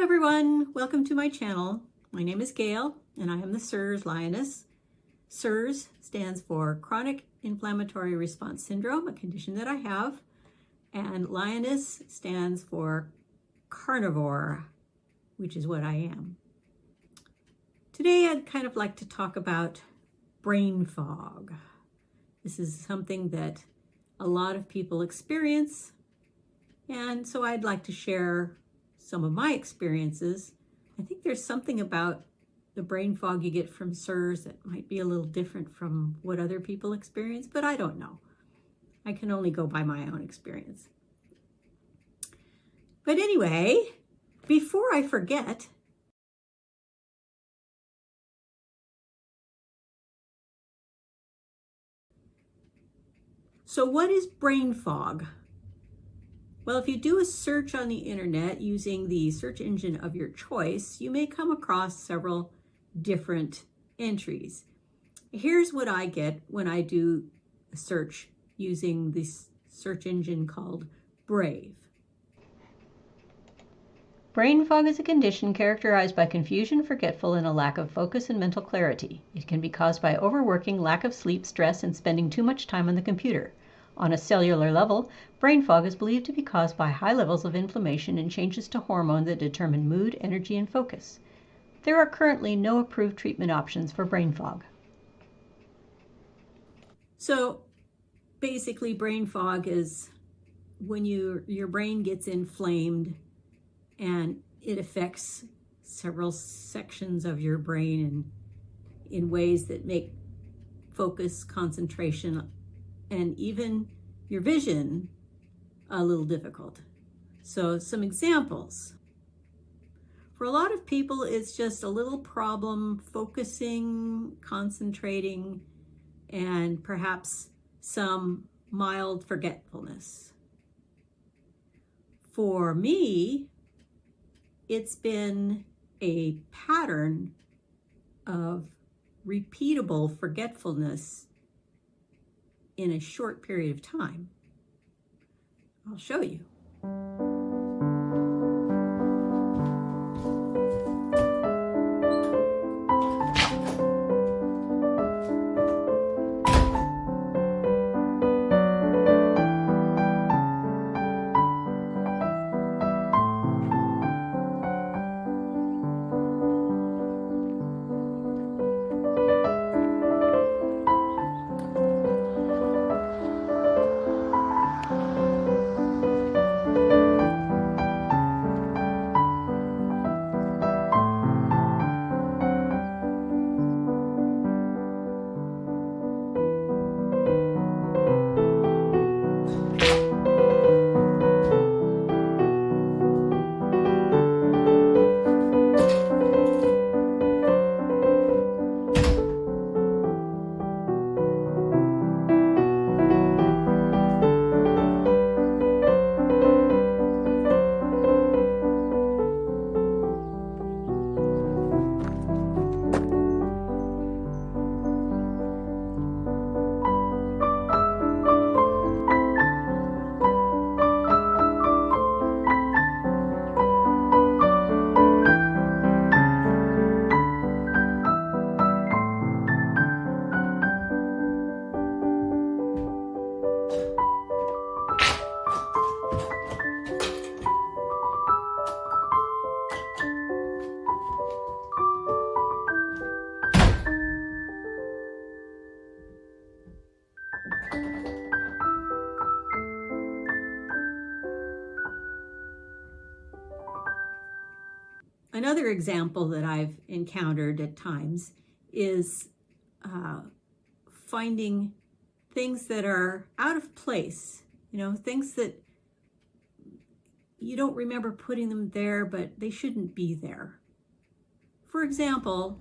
everyone, welcome to my channel. My name is Gail and I am the CIRS lioness. CIRS stands for Chronic Inflammatory Response Syndrome, a condition that I have, and lioness stands for carnivore, which is what I am. Today I'd kind of like to talk about brain fog. This is something that a lot of people experience, and so I'd like to share some of my experiences. I think there's something about the brain fog you get from CIRS that might be a little different from what other people experience, but I don't know. I can only go by my own experience. But anyway, before I forget, so what is brain fog? Well, if you do a search on the internet using the search engine of your choice, you may come across several different entries. Here's what I get when I do a search using this search engine called Brave. Brain fog is a condition characterized by confusion, forgetful, and a lack of focus and mental clarity. It can be caused by overworking, lack of sleep, stress, and spending too much time on the computer. On a cellular level, brain fog is believed to be caused by high levels of inflammation and changes to hormones that determine mood, energy, and focus. There are currently no approved treatment options for brain fog. So basically, brain fog is when your brain gets inflamed and it affects several sections of your brain in ways that make focus, concentration, and even your vision a little difficult. So some examples. For a lot of people, it's just a little problem focusing, concentrating, and perhaps some mild forgetfulness. For me, it's been a pattern of repeatable forgetfulness in a short period of time. I'll show you. Another example that I've encountered at times is finding things that are out of place, things that you don't remember putting them there, but they shouldn't be there. For example,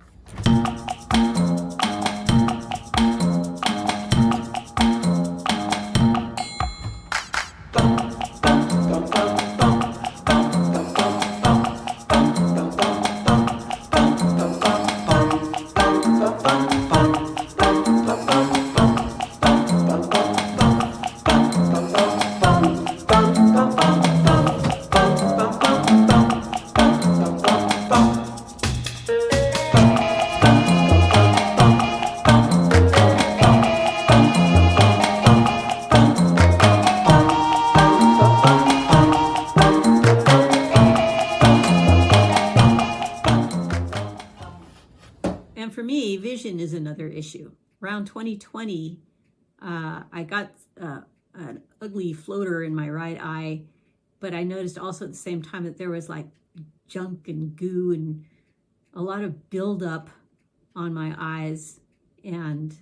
for me, vision is another issue. Around 2020, I got an ugly floater in my right eye, but I noticed also at the same time that there was like junk and goo and a lot of buildup on my eyes. And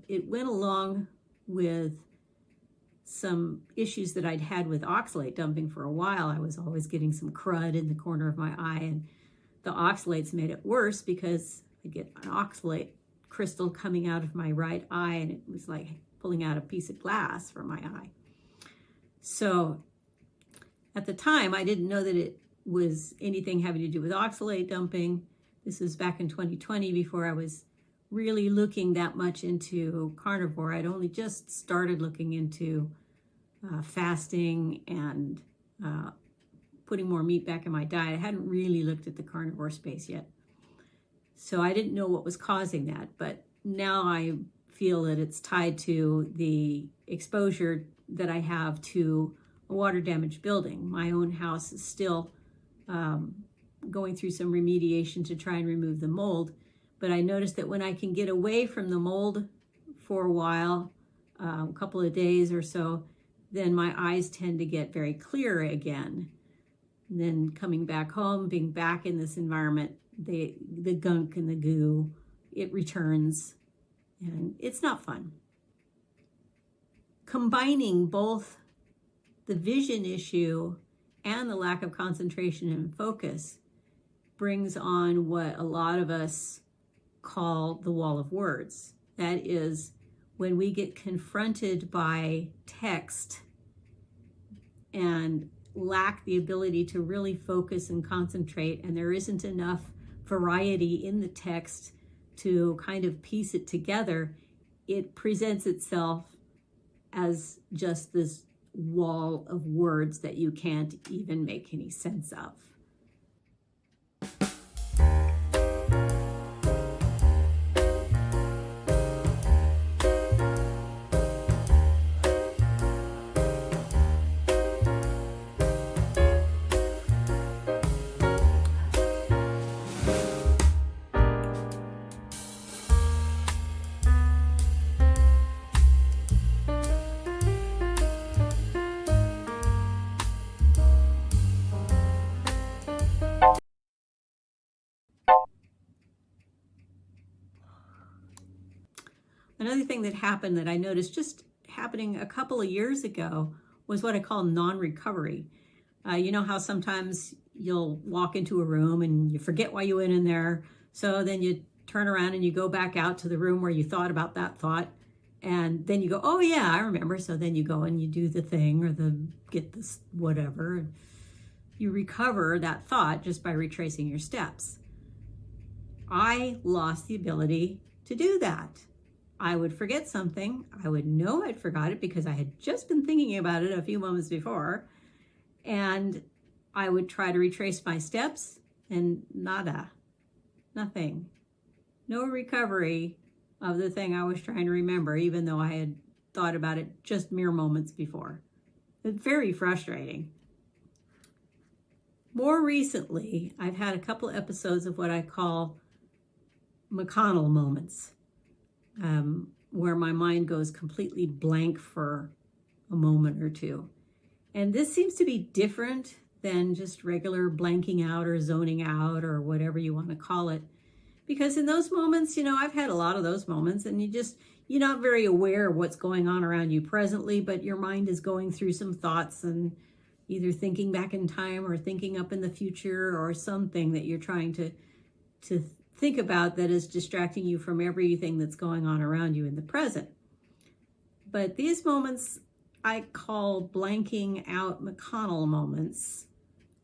it went along with some issues that I'd had with oxalate dumping for a while. I was always getting some crud in the corner of my eye, and the oxalates made it worse because I get an oxalate crystal coming out of my right eye, and it was like pulling out a piece of glass from my eye. So at the time, I didn't know that it was anything having to do with oxalate dumping. This was back in 2020 before I was really looking that much into carnivore. I'd only just started looking into fasting and putting more meat back in my diet. I hadn't really looked at the carnivore space yet. So I didn't know what was causing that, but now I feel that it's tied to the exposure that I have to a water damaged building. My own house is still going through some remediation to try and remove the mold, but I noticed that when I can get away from the mold for a while, a couple of days or so, then my eyes tend to get very clear again. And then coming back home, being back in this environment, the gunk and the goo, it returns, and it's not fun. Combining both the vision issue and the lack of concentration and focus brings on what a lot of us call the wall of words. That is, when we get confronted by text and lack the ability to really focus and concentrate, and there isn't enough variety in the text to kind of piece it together, it presents itself as just this wall of words that you can't even make any sense of. Another thing that happened that I noticed just happening a couple of years ago was what I call non-recovery. You know how sometimes you'll walk into a room and you forget why you went in there. So then you turn around and you go back out to the room where you thought about that thought. And then you go, oh yeah, I remember. So then you go and you do the thing or get this whatever. You recover that thought just by retracing your steps. I lost the ability to do that. I would forget something. I would know I'd forgot it because I had just been thinking about it a few moments before. And I would try to retrace my steps and nada, nothing. No recovery of the thing I was trying to remember, even though I had thought about it just mere moments before. It's very frustrating. More recently, I've had a couple episodes of what I call McConnell moments. Where my mind goes completely blank for a moment or two. And this seems to be different than just regular blanking out or zoning out or whatever you want to call it. Because in those moments, you know, I've had a lot of those moments, and you're not very aware of what's going on around you presently, but your mind is going through some thoughts and either thinking back in time or thinking up in the future or something that you're trying to think about that is distracting you from everything that's going on around you in the present. But these moments I call blanking out McConnell moments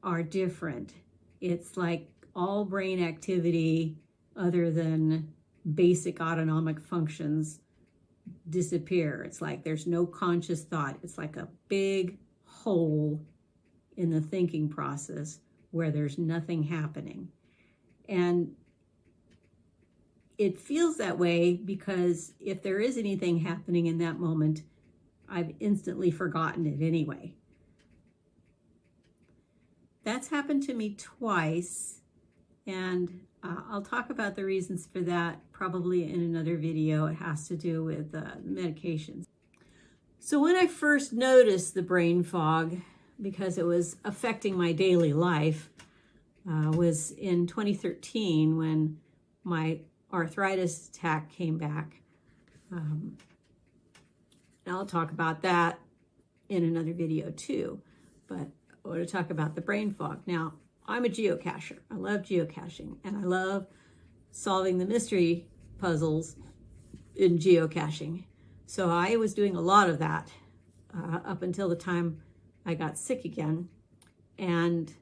are different. It's like all brain activity other than basic autonomic functions disappear. It's like there's no conscious thought. It's like a big hole in the thinking process where there's nothing happening. And it feels that way because if there is anything happening in that moment, I've instantly forgotten it anyway. That's happened to me twice, and I'll talk about the reasons for that probably in another video. It has to do with medications. So when I first noticed the brain fog, because it was affecting my daily life, was in 2013 when my arthritis attack came back. And I'll talk about that in another video too, but I want to talk about the brain fog. Now, I'm a geocacher. I love geocaching, and I love solving the mystery puzzles in geocaching. So I was doing a lot of that up until the time I got sick again. And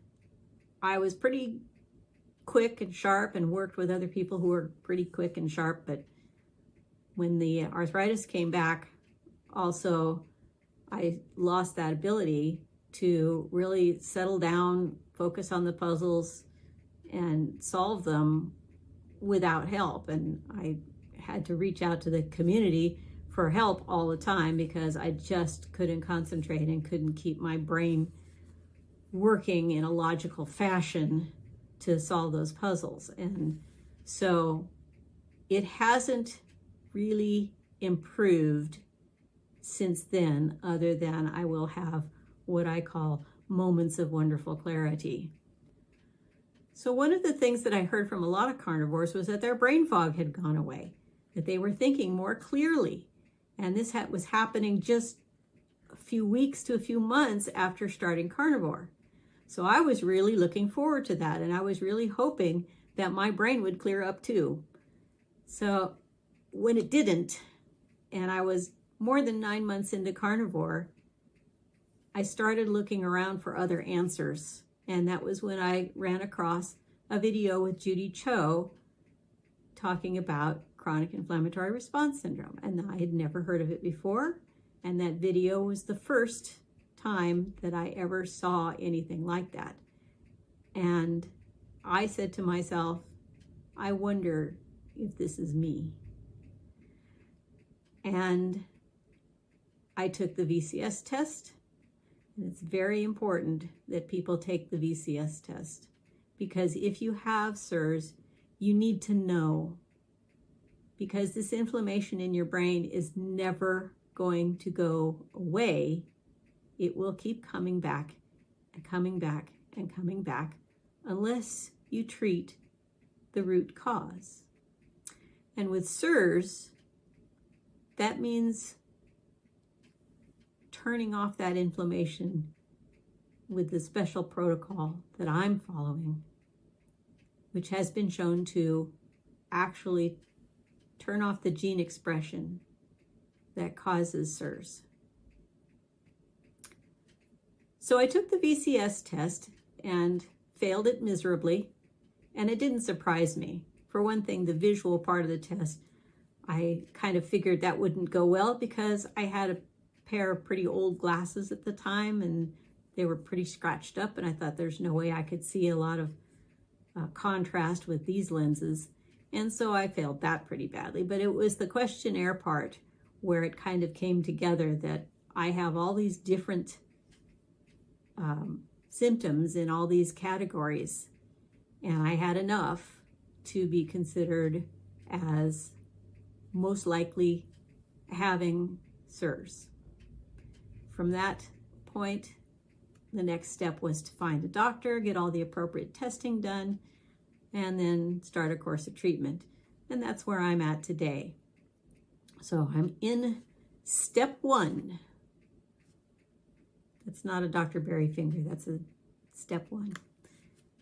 I was pretty quick and sharp and worked with other people who were pretty quick and sharp. But when the arthritis came back, also, I lost that ability to really settle down, focus on the puzzles, and solve them without help. And I had to reach out to the community for help all the time because I just couldn't concentrate and couldn't keep my brain working in a logical fashion to solve those puzzles. And so it hasn't really improved since then, other than I will have what I call moments of wonderful clarity. So one of the things that I heard from a lot of carnivores was that their brain fog had gone away, that they were thinking more clearly. And this was happening just a few weeks to a few months after starting carnivore. So I was really looking forward to that, and I was really hoping that my brain would clear up too. So when it didn't, and I was more than 9 months into carnivore, I started looking around for other answers. And that was when I ran across a video with Judy Cho talking about chronic inflammatory response syndrome. And I had never heard of it before. And that video was the first time that I ever saw anything like that. And I said to myself, I wonder if this is me. And I took the VCS test. And it's very important that people take the VCS test, because if you have CIRS, you need to know, because this inflammation in your brain is never going to go away. It will keep coming back and coming back and coming back unless you treat the root cause. And with CIRS, that means turning off that inflammation with the special protocol that I'm following, which has been shown to actually turn off the gene expression that causes CIRS. So I took the VCS test and failed it miserably, and it didn't surprise me. For one thing, the visual part of the test, I kind of figured that wouldn't go well because I had a pair of pretty old glasses at the time and they were pretty scratched up, and I thought there's no way I could see a lot of contrast with these lenses, and so I failed that pretty badly. But it was the questionnaire part where it kind of came together that I have all these different symptoms in all these categories, and I had enough to be considered as most likely having CIRS. From that point, the next step was to find a doctor, get all the appropriate testing done, and then start a course of treatment. And that's where I'm at today. So I'm in step 1. That's not a Dr. Berry finger, that's a step 1.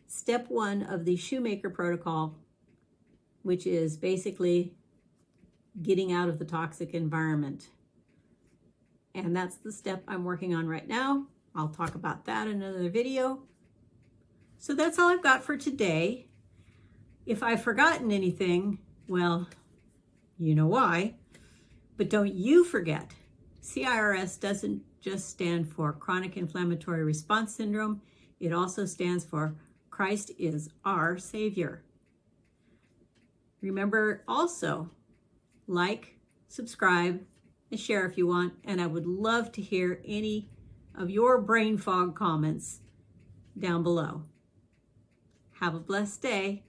Step 1 of the Shoemaker protocol, which is basically getting out of the toxic environment. And that's the step I'm working on right now. I'll talk about that in another video. So that's all I've got for today. If I've forgotten anything, well, you know why. But don't you forget, CIRS doesn't just stand for chronic inflammatory response syndrome. It also stands for Christ is our Savior. Remember also, like, subscribe, and share if you want. And I would love to hear any of your brain fog comments down below. Have a blessed day.